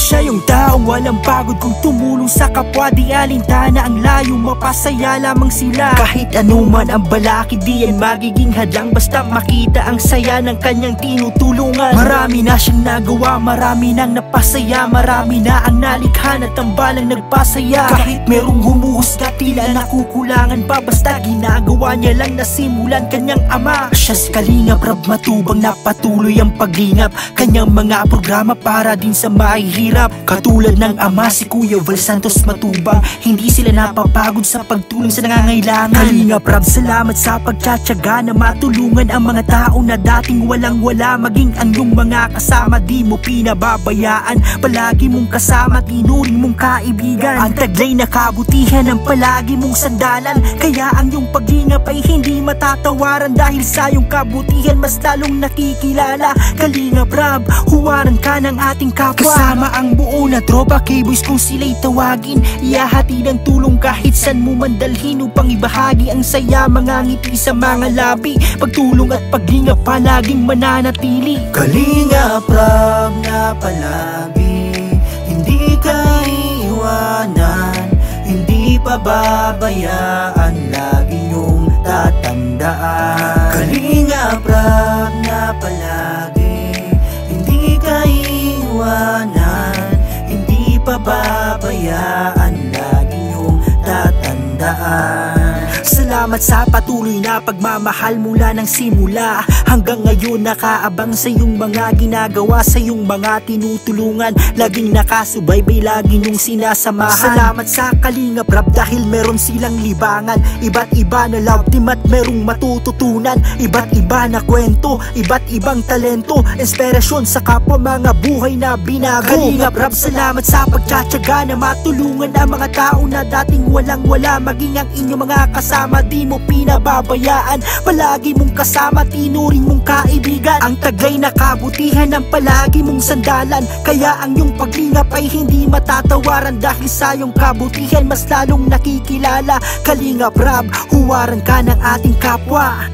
Siya yung taong walang pagod kung tumulong sa kapwa. Di alintana ang layo, mapasaya lamang sila. Kahit anuman ang balakid, di yan magiging hadlang basta makita ang saya ng kanyang tinutulungan. Marami na siyang nagawa, marami nang napasaya, marami na ang nalikha na tambalang nagpasaya. Kahit merong humuhusga, tila nakukulangan pa, basta ginagawa niya lang na simulan kanyang ama. Siya si Kalingap Rab Matubang na patuloy ang paglingap kanyang mga programa para din sa mahihirap. Katulad ng ama si Kuya Val Santos Matubang, hindi sila napapagod sa pagtulong sa nangangailangan. Kalingap Rab, salamat sa pagtsatsaga na matulungan ang mga tao na dating walang-wala. Maging ang iyong mga kasama, di mo pinababayaan. Palagi mong kasama, tinuring mong kaibigan. Ang taglay na kabutihan ang palagi mong sandalan. Kaya ang iyong paglingap ay hindi matatawaran. Dahil sa iyong kabutihan mas lalong nakikilala. Kalingap Rab, huwaran ka ng ating kapwa. Kasama ang buo na tropa K-Boys kung sila'y tawagin. Ihahatid ang tulong kahit san mo man dalhin upang ibahagi ang saya, mga ngiti sa mga labi. Pagtulong at paglingap palaging mananatili. Kalingap Rab na palagi, hindi ka iiwanan, hindi pababayaan, lagi niyong tatandaan. Kalingap Rab na palagi, hindi ka iiwanan, hindi pababayaan, lagi niyong tatandaan. Salamat sa patuloy na pagmamahal mula ng simula hanggang ngayon. Nakaabang sa iyong mga ginagawa, sa iyong mga tinutulungan. Laging nakasubaybay, lagi niyong sinasamahan. Salamat sa Kalingap Rab dahil meron silang libangan. Iba't iba na love team at merong matututunan. Iba't iba na kwento, iba't ibang talento, inspirasyon sa kapwa, mga buhay na binago. Kalingap Rab, salamat sa pagtsatsaga na matulungan ang mga tao na dating walang-wala. Maging ang inyong mga kasama, di mo pinababayaan. Palagi mong kasama, tinuring mong kaibigan. Ang taglay na kabutihan ang palagi mong sandalan. Kaya ang iyong paglingap ay hindi matatawaran. Dahil sa iyong kabutihan mas lalong nakikilala. Kalingap Rab, huwaran ka ng ating kapwa.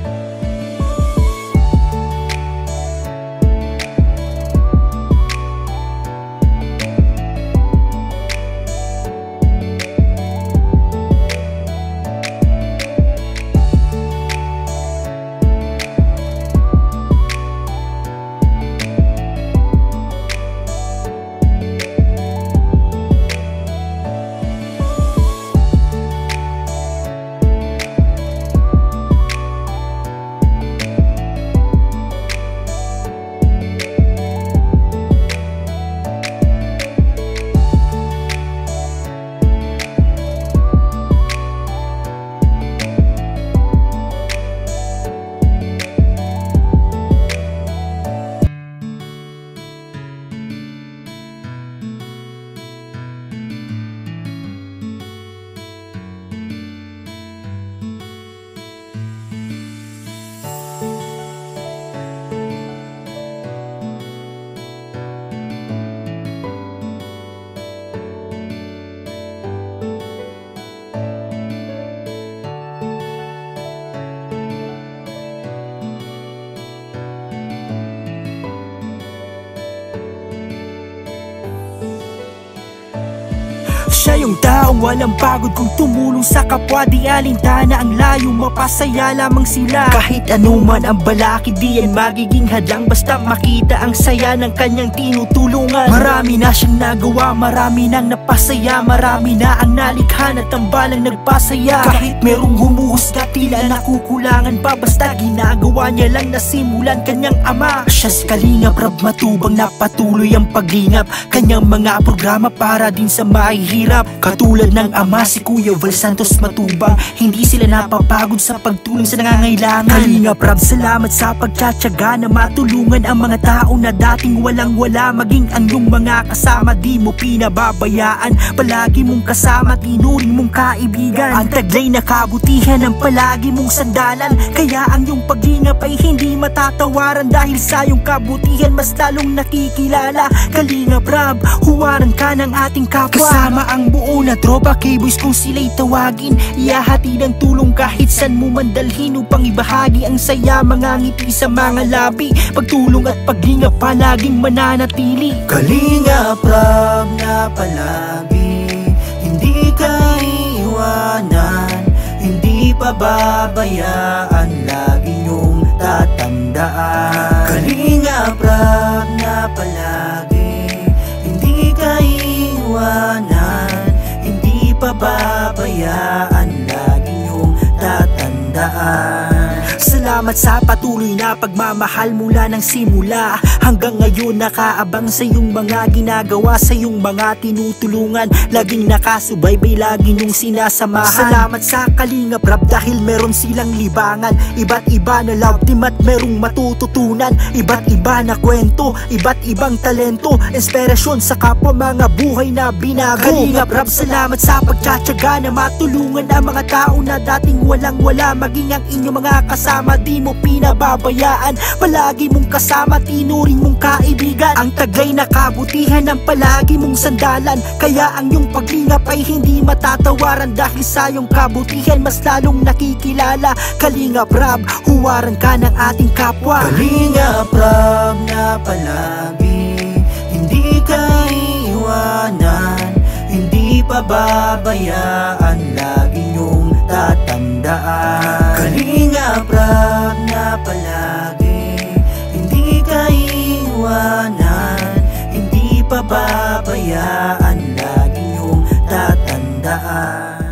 Siya yung taong walang pagod kung tumulong sa kapwa. Di alintana ang layo, mapasaya lamang sila. Kahit anuman ang balakid, di yan magiging hadlang basta makita ang saya ng kanyang tinutulungan. Marami na siyang nagawa, marami nang napasaya, marami na ang nalikha na tambalang nagpasaya. Kahit merong humuhusga, tila nakukulangan pa, basta ginagawa niya lang na simulan kanyang ama. Siya si Kalingap Rab Matubang na patuloy ang paglingap kanyang mga programa para din sa mahihirap. Katulad ng ama si Kuya Val Santos Matubang, hindi sila napapagod sa pagtulong sa nangangailangan. Kalingap Rab, salamat sa pagtsatsaga na matulungan ang mga tao na dating walang-wala. Maging ang iyong mga kasama, di mo pinababayaan. Palagi mong kasama, tinuring mong kaibigan. Ang taglay na kabutihan ang palagi mong sandalan. Kaya ang iyong paglingap ay hindi matatawaran. Dahil sa iyong kabutihan mas lalong nakikilala. Kalingap Rab, huwaran ka ng ating kapwa. Kasama ang buo buo na tropa K-boys kung sila'y tawagin. Iahati ng tulong kahit san mo man dalhin upang ibahagi ang saya, mga ngiti sa mga labi. Pagtulong at paglingap palaging mananatili. Kalingap Rab na palagi, hindi ka iwanan, hindi pababayaan, lagi niyong tatandaan. Kalingap Rab na palagi, hindi ka iwanan, hindi pababayaan, lagi niyong tatandaan. Salamat sa patuloy na pagmamahal mula ng simula hanggang ngayon, nakaabang sa iyong mga ginagawa, sa iyong mga tinutulungan, laging nakasubaybay, lagi niyong sinasamahan. Salamat sa Kalingap Rab dahil meron silang libangan, iba't iba na love team at merong matututunan, iba't iba na kwento, iba't ibang talento, inspirasyon sa kapwa, mga buhay na binago. Kalingap Rab, salamat sa pagtsatsaga na matulungan ang mga tao na dating walang-wala, maging ang inyong mga kasama di mo pinababayaan, palagi mong kasama, tinuring mong kaibigan. Ang taglay na kabutihan ang palagi mong sandalan, kaya ang iyong paglingap ay hindi matatawaran. Dahil sa iyong kabutihan mas lalong nakikilala. Kalingap Rab, huwaran ka ng ating kapwa. Kalingap Rab na palagi, hindi ka iwanan, hindi pababayaan, lagi niyong tatandaan. Kalingap Rab na palagi, hindi ka iwanan, hindi pababayaan, lagi niyong tatandaan.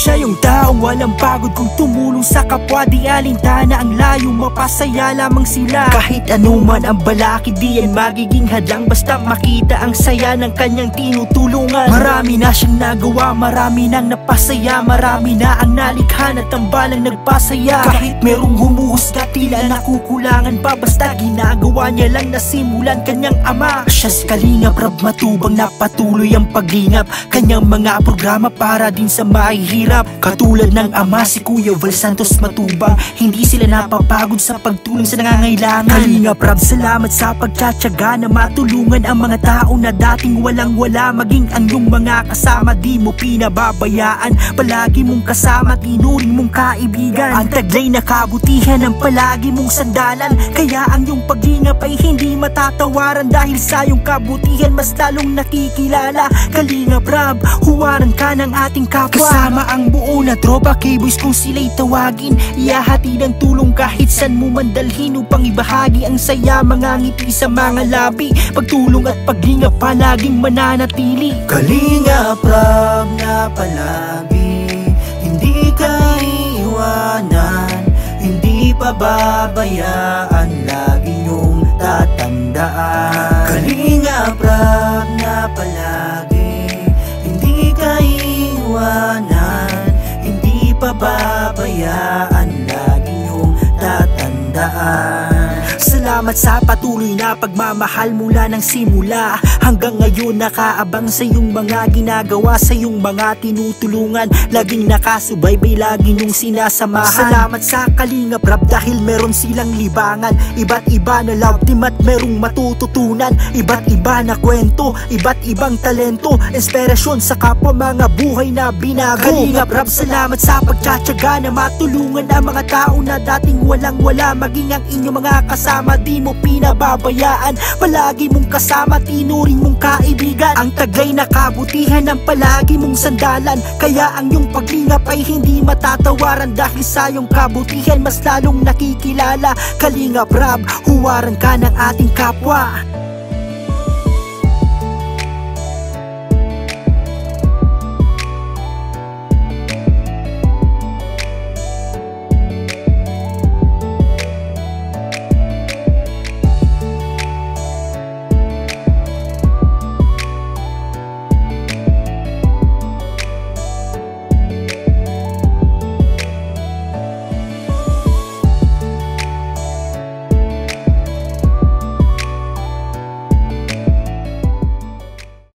Siya yung taong walang pagod kung tumulong sa kapwa, di alintana ang layo, mapasaya lamang sila. Kahit anuman ang balakid, di yan magiging hadlang basta makita ang saya ng kanyang tinutulungan. Marami na siyang nagawa, marami nang napasaya, marami na ang nalikha na tambalang nagpasaya. Kahit merong humuhusga, tila nakukulangan pa, basta ginagawa niya lang na simulan kanyang ama. Siya si Kalingap Rab, matubang na patuloy ang paglingap, kanyang mga programa para din sa mahihirap. Katulad ng ama si Kuya Val Santos Matubang, hindi sila napapagod sa pagtulong sa nangangailangan. Kalingap Rab, salamat sa pagtsatsaga na matulungan ang mga tao na dating walang-wala, maging ang iyong mga kasama di mo pinababayaan, palagi mong kasama, tinuring mong kaibigan. Ang taglay na kabutihan ang palagi mong sandalan, kaya ang iyong paglingap ay hindi matatawaran. Dahil sa iyong kabutihan mas lalong nakikilala. Kalingap Rab, huwaran ka ng ating kapwa. Kasama ang buo na tropa K-boys kung sila'y tawagin, iahati ng tulong kahit san mo man dalhin upang ibahagi ang saya, mga ngiti sa mga labi. Pagtulong at paglingap palaging mananatili. Kalingap Rab na palagi, hindi ka iwanan, hindi pababayaan, lagi niyong tatandaan. Kalingap Rab na palagi, hindi ka iwanan, hindi pababayaan, lagi niyong tatandaan. Salamat sa patuloy na pagmamahal mula ng simula hanggang ngayon, nakaabang sa iyong mga ginagawa, sa iyong mga tinutulungan, laging nakasubaybay, lagi niyong sinasamahan. Salamat sa Kalingap Rab dahil meron silang libangan, iba't iba na love team at merong matututunan, iba't iba na kwento, iba't ibang talento, inspirasyon sa kapwa, mga buhay na binago. Kalingap Rab, salamat sa pagtsatsaga na matulungan ang mga tao na dating walang-wala, maging ang inyong mga kasama di mo pinababayaan, palagi mong kasama, tinuring mong kaibigan. Ang taglay na kabutihan ang palagi mong sandalan, kaya ang iyong paglingap ay hindi matatawaran. Dahil sa iyong kabutihan mas lalong nakikilala. Kalingap Rab, huwaran ka ng ating kapwa.